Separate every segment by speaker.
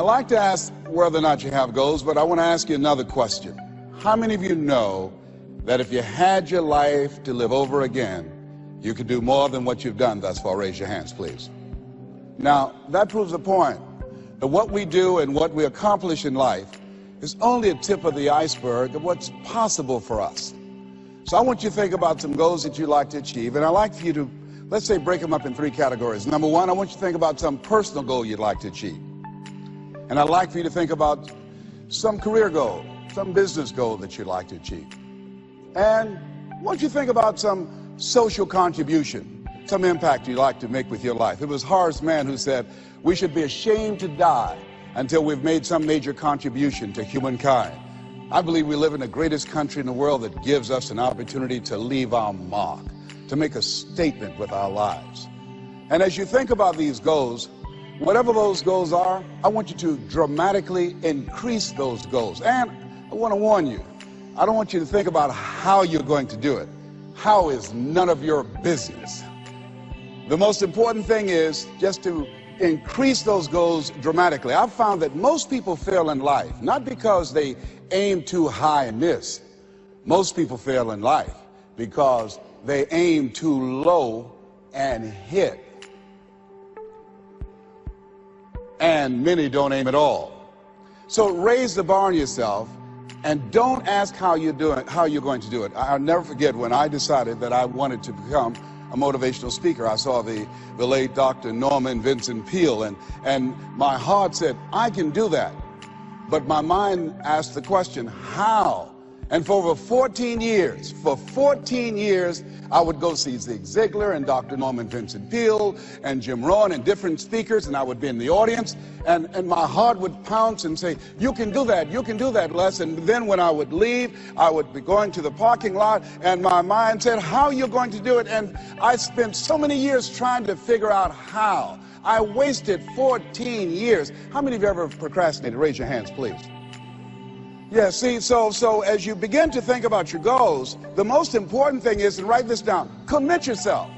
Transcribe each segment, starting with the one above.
Speaker 1: like to ask whether or not you have goals, but I want to ask you another question. How many of you know that if you had your life to live over again, you could do more than what you've done thus far? Raise your hands, please. Now, that proves the point that what we do and what we accomplish in life is only a tip of the iceberg of what's possible for us. So I want you to think about some goals that you'd like to achieve, and I'd like for you to, let's say, break them up in 3 categories. Number 1, I want you to think about some personal goal you'd like to achieve. And I'd like for you to think about some career goal, some business goal that you'd like to achieve. And I want you to think about some social contribution, some impact you'd like to make with your life. It was Horace Mann who said, we should be ashamed to die until we've made some major contribution to humankind. I believe we live in the greatest country in the world that gives us an opportunity to leave our mark, to make a statement with our lives. And as you think about these goals, whatever those goals are, I want you to dramatically increase those goals. And I want to warn you, I don't want you to think about how you're going to do it. How is none of your business. The most important thing is just to increase those goals dramatically. I've found that most people fail in life, not because they aim too high and miss. Most people fail in life because they aim too low and hit. And many don't aim at all. So raise the bar on yourself and don't ask how you're going to do it. I'll never forget when I decided that I wanted to become a motivational speaker. I saw the late Dr. Norman Vincent Peale, and my heart said, I can do that. But my mind asked the question, how? And for over 14 years, I would go see Zig Ziglar and Dr. Norman Vincent Peale and Jim Rohn and different speakers, and I would be in the audience, and my heart would pounce and say, you can do that, Les. And then when I would leave, I would be going to the parking lot, and my mind said, how are you going to do it? And I spent so many years trying to figure out how. I wasted 14 years. How many of you ever procrastinated? Raise your hands, please. Yeah, see, so as you begin to think about your goals, the most important thing is, and write this down, commit yourself.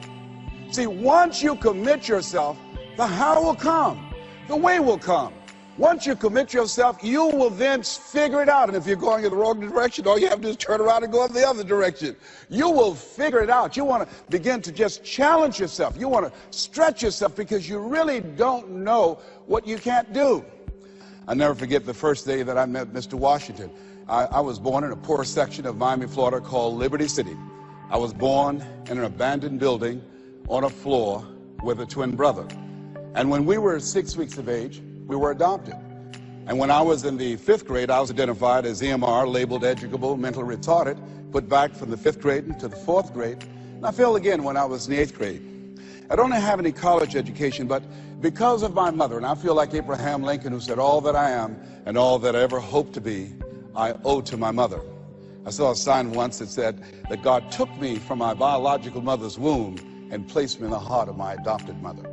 Speaker 1: See, once you commit yourself, the how will come, the way will come. Once you commit yourself, you will then figure it out. And if you're going in the wrong direction, all you have to do is turn around and go in the other direction. You will figure it out. You want to begin to just challenge yourself. You want to stretch yourself because you really don't know what you can't do. I'll never forget the first day that I met Mr. Washington. I was born in a poor section of Miami, Florida called Liberty City. I was born in an abandoned building on a floor with a twin brother. And when we were 6 weeks of age, we were adopted. And when I was in the 5th grade, I was identified as EMR, labeled educable, mentally retarded, put back from the 5th grade into the 4th grade. And I failed again when I was in the 8th grade. I don't have any college education, but because of my mother, and I feel like Abraham Lincoln, who said, all that I am and all that I ever hope to be, I owe to my mother. I saw a sign once that said that God took me from my biological mother's womb and placed me in the heart of my adopted mother.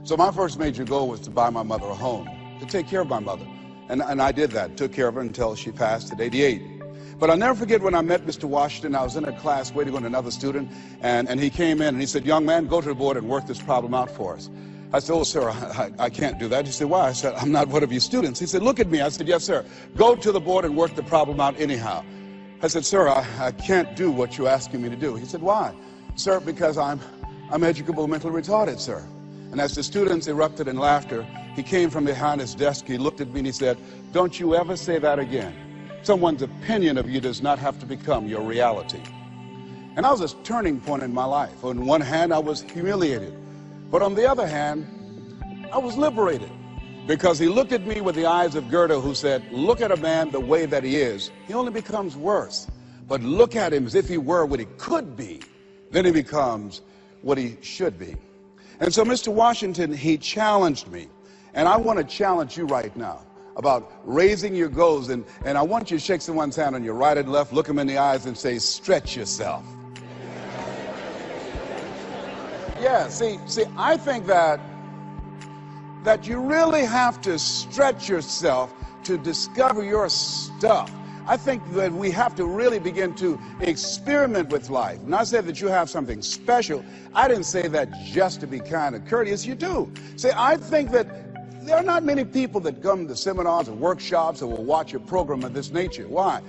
Speaker 1: So my first major goal was to buy my mother a home, to take care of my mother. And I did that, took care of her until she passed at 88. But I'll never forget when I met Mr. Washington. I was in a class waiting on another student, and he came in and he said, young man, go to the board and work this problem out for us. I said, oh, sir, I can't do that. He said, why? I said, I'm not one of your students. He said, look at me. I said, yes, sir. Go to the board and work the problem out anyhow. I said, sir, I can't do what you're asking me to do. He said, why? Sir, because I'm educable, mentally retarded, sir. And as the students erupted in laughter, he came from behind his desk, he looked at me and he said, don't you ever say that again. Someone's opinion of you does not have to become your reality. And that was a turning point in my life. On one hand, I was humiliated. But on the other hand, I was liberated. Because he looked at me with the eyes of Goethe, who said, look at a man the way that he is. He only becomes worse. But look at him as if he were what he could be. Then he becomes what he should be. And so Mr. Washington, he challenged me. And I want to challenge you right now about raising your goals. And I want you to shake someone's hand on your right and left, look them in the eyes and say, stretch yourself. Yeah, see, I think that you really have to stretch yourself to discover your stuff. I think that we have to really begin to experiment with life. And I said that you have something special. I didn't say that just to be kind and courteous. You do. See, I think that there are not many people that come to seminars and workshops or will watch a program of this nature. Why?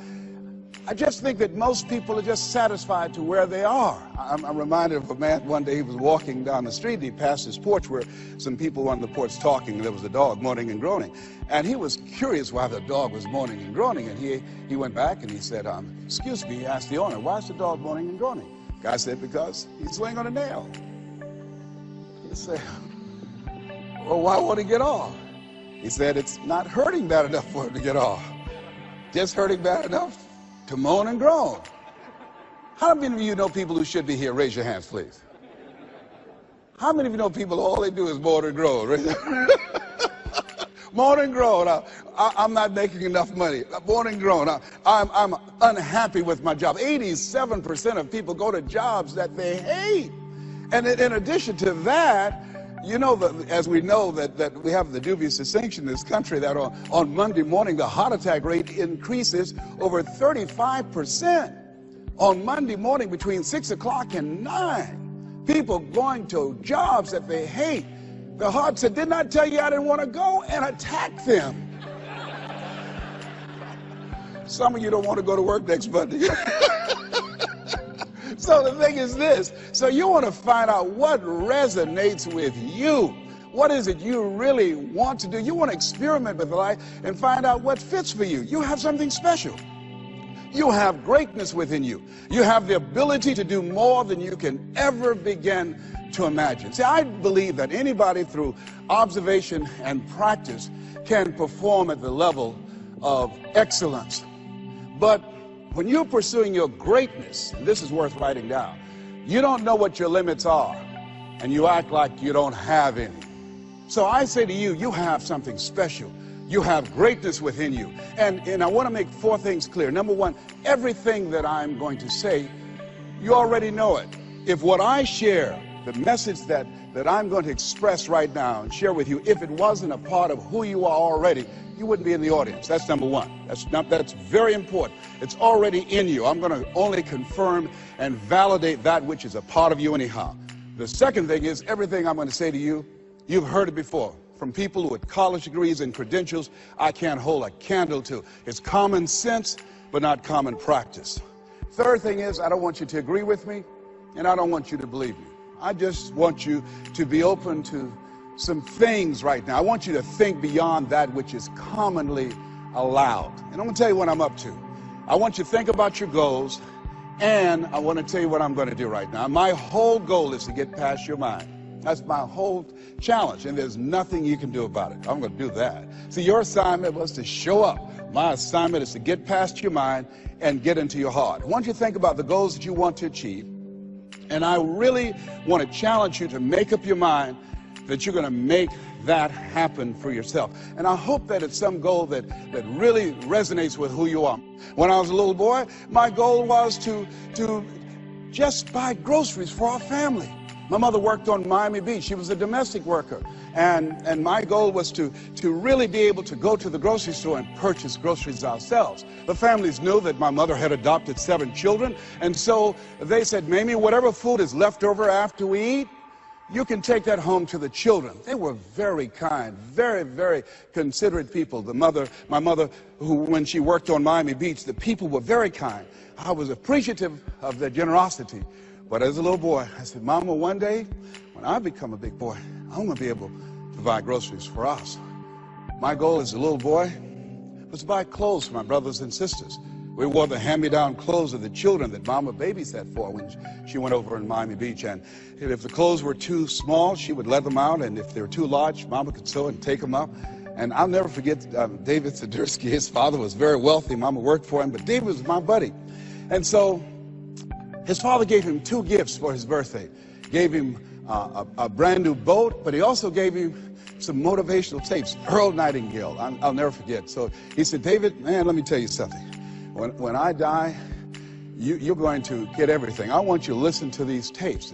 Speaker 1: I just think that most people are just satisfied to where they are. I'm reminded of a man one day. He was walking down the street and he passed his porch where some people were on the porch talking, and there was a dog moaning and groaning. And he was curious why the dog was moaning and groaning, and he went back and he said, excuse me, he asked the owner, why is the dog moaning and groaning? The guy said, because he's laying on a nail. He said, well, why won't he get off? He said, it's not hurting bad enough for him to get off. Just hurting bad enough to moan and groan. How many of you know people who should be here? Raise your hands, please. How many of you know people, all they do is moan and groan? Moan and groan. I'm not making enough money. Moan and groan. I'm unhappy with my job. 87% of people go to jobs that they hate. And in addition to that, you know, as we know that we have the dubious distinction in this country that on Monday morning the heart attack rate increases over 35%. On Monday morning between 6 o'clock and 9, people going to jobs that they hate. The heart said, didn't I tell you I didn't want to go? And attack them. Some of you don't want to go to work next Monday. So the thing is this, so you want to find out what resonates with you. What is it you really want to do? You want to experiment with life and find out what fits for you. You have something special. You have greatness within you. You have the ability to do more than you can ever begin to imagine. See, I believe that anybody through observation and practice can perform at the level of excellence. But when you're pursuing your greatness, and this is worth writing down, you don't know what your limits are, and you act like you don't have any. So I say to you, you have something special. You have greatness within you. And I want to make 4 things clear. Number 1, everything that I'm going to say, you already know it. If what I share, the message that I'm going to express right now and share with you, if it wasn't a part of who you are already, you wouldn't be in the audience. That's number 1. That's very important. It's already in you. I'm going to only confirm and validate that which is a part of you anyhow. The second thing is, everything I'm going to say to you, you've heard it before. From people with college degrees and credentials, I can't hold a candle to. It's common sense, but not common practice. Third thing is, I don't want you to agree with me, and I don't want you to believe me. I just want you to be open to some things right now. I want you to think beyond that which is commonly allowed. And I'm going to tell you what I'm up to. I want you to think about your goals, and I want to tell you what I'm going to do right now. My whole goal is to get past your mind. That's my whole challenge, and there's nothing you can do about it. I'm going to do that. See, your assignment was to show up. My assignment is to get past your mind and get into your heart. I want you to think about the goals that you want to achieve, and I really want to challenge you to make up your mind that you're going to make that happen for yourself. And I hope that it's some goal that really resonates with who you are. When I was a little boy, my goal was to just buy groceries for our family. My mother worked on Miami Beach. She was a domestic worker. And my goal was to really be able to go to the grocery store and purchase groceries ourselves. The families knew that my mother had adopted 7 children. And so they said, Mamie, whatever food is left over after we eat, you can take that home to the children. They were very kind, very, very considerate people. My mother, who when she worked on Miami Beach, the people were very kind. I was appreciative of their generosity. But as a little boy, I said, Mama, one day, when I become a big boy, I'm going to be able to buy groceries for us. My goal as a little boy was to buy clothes for my brothers and sisters. We wore the hand-me-down clothes of the children that Mama babysat for when she went over in Miami Beach. And if the clothes were too small, she would let them out. And if they were too large, Mama could sew and take them up. And I'll never forget David Sidursky. His father was very wealthy. Mama worked for him, but David was my buddy. And so his father gave him 2 gifts for his birthday. Gave him a brand new boat, but he also gave him some motivational tapes. Earl Nightingale, I'll never forget. So he said, David, man, let me tell you something. When I die, you're going to get everything. I want you to listen to these tapes.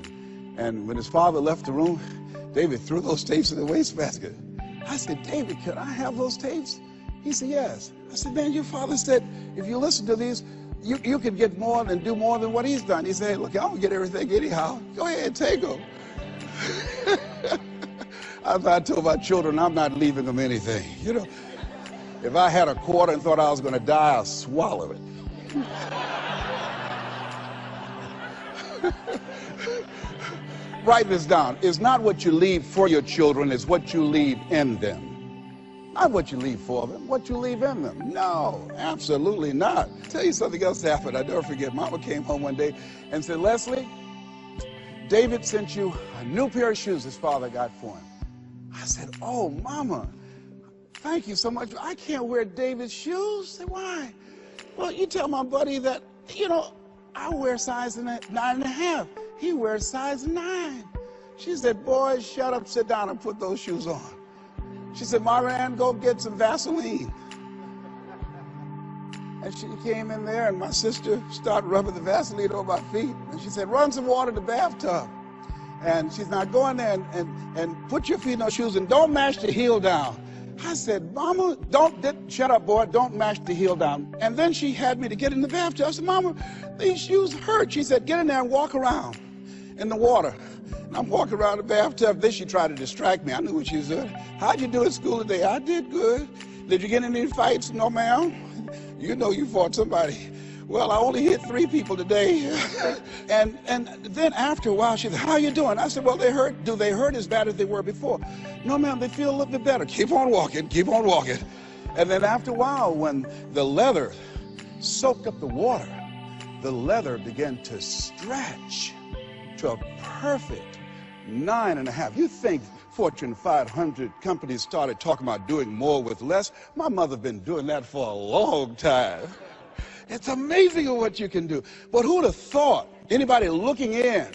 Speaker 1: And when his father left the room, David threw those tapes in the wastebasket. I said, David, can I have those tapes? He said, yes. I said, man, your father said, if you listen to these, you can get more and do more than what he's done. He said, look, I'm going to get everything anyhow. Go ahead, take them. I told my children, I'm not leaving them anything. You know, if I had a quarter and thought I was going to die, I'll swallow it. Write this down. It's not what you leave for your children, it's what you leave in them. Not what you leave for them, what you leave in them. No, absolutely not. I'll tell you something else happened. I never forget. Mama came home one day and said, Leslie, David sent you a new pair of shoes his father got for him. I said, oh, Mama, thank you so much. I can't wear David's shoes. I said, why? Well, you tell my buddy that, you know, I wear size 9.5. He wears size 9. She said, boy, shut up, sit down and put those shoes on. She said, Marianne, go get some Vaseline. And she came in there, and my sister started rubbing the Vaseline on my feet. And she said, run some water in the bathtub. And she's not going there and put your feet in those shoes and don't mash the heel down. I said, Mama, shut up, boy, don't mash the heel down. And then she had me to get in the bathtub. I said, Mama, these shoes hurt. She said, get in there and walk around in the water. And I'm walking around the bathtub. Then she tried to distract me. I knew what she was doing. How'd you do at school today? I did good. Did you get in any fights? No, ma'am. You know you fought somebody. Well, I only hit 3 people today. and then after a while, she said, how you doing? I said, well, they hurt. Do they hurt as bad as they were before? No, ma'am, they feel a little bit better. Keep on walking, keep on walking. And then after a while, when the leather soaked up the water, the leather began to stretch to a perfect 9.5. You think Fortune 500 companies started talking about doing more with less? My mother been doing that for a long time. It's amazing what you can do. But who would have thought, anybody looking in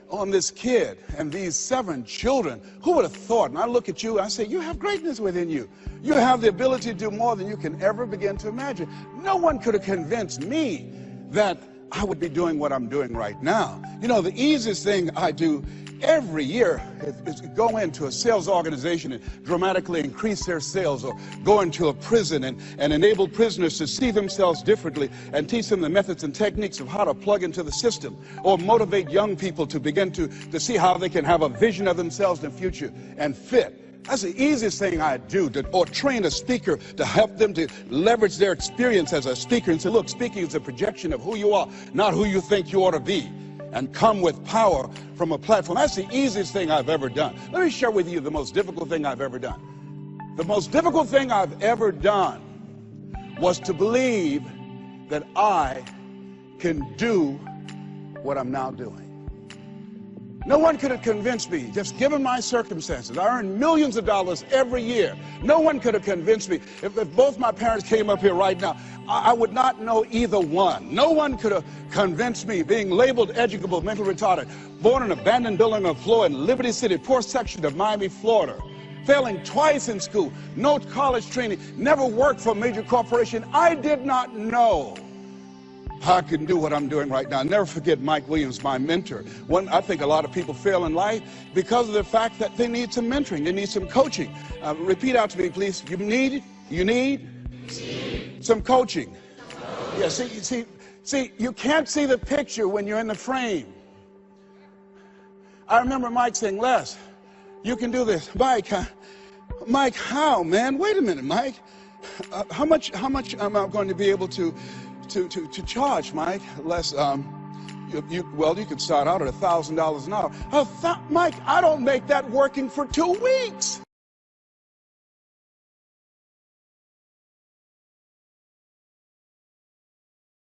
Speaker 1: on this kid and these 7 children, who would have thought? And I look at you, and I say, you have greatness within you. You have the ability to do more than you can ever begin to imagine. No one could have convinced me that I would be doing what I'm doing right now. You know, the easiest thing I do every year is go into a sales organization and dramatically increase their sales, or go into a prison and enable prisoners to see themselves differently and teach them the methods and techniques of how to plug into the system, or motivate young people to begin to see how they can have a vision of themselves in the future and fit. That's the easiest thing I do, or train a speaker to help them to leverage their experience as a speaker and say, look, speaking is a projection of who you are, not who you think you ought to be, and come with power from a platform. That's the easiest thing I've ever done. Let me share with you the most difficult thing I've ever done. The most difficult thing I've ever done was to believe that I can do what I'm now doing. No one could have convinced me, just given my circumstances. I earn millions of dollars every year. No one could have convinced me. If both my parents came up here right now, I would not know either one. No one could have convinced me, being labeled educable, mentally retarded, born in an abandoned building on the floor in Liberty City, poor section of Miami, Florida, failing twice in school, no college training, never worked for a major corporation. I did not know I can do what I'm doing right now. I'll never forget Mike Williams, my mentor. I think a lot of people fail in life because of the fact that they need some mentoring, they need some coaching. Repeat out to me, please. You need some coaching. Yeah, see, you can't see the picture when you're in the frame. I remember Mike saying, Les, you can do this. Mike, how, man? Wait a minute, Mike. How much am I going to be able to charge, Mike? Les, well, you could start out at $1,000 an hour. Mike, I don't make that working for 2 weeks.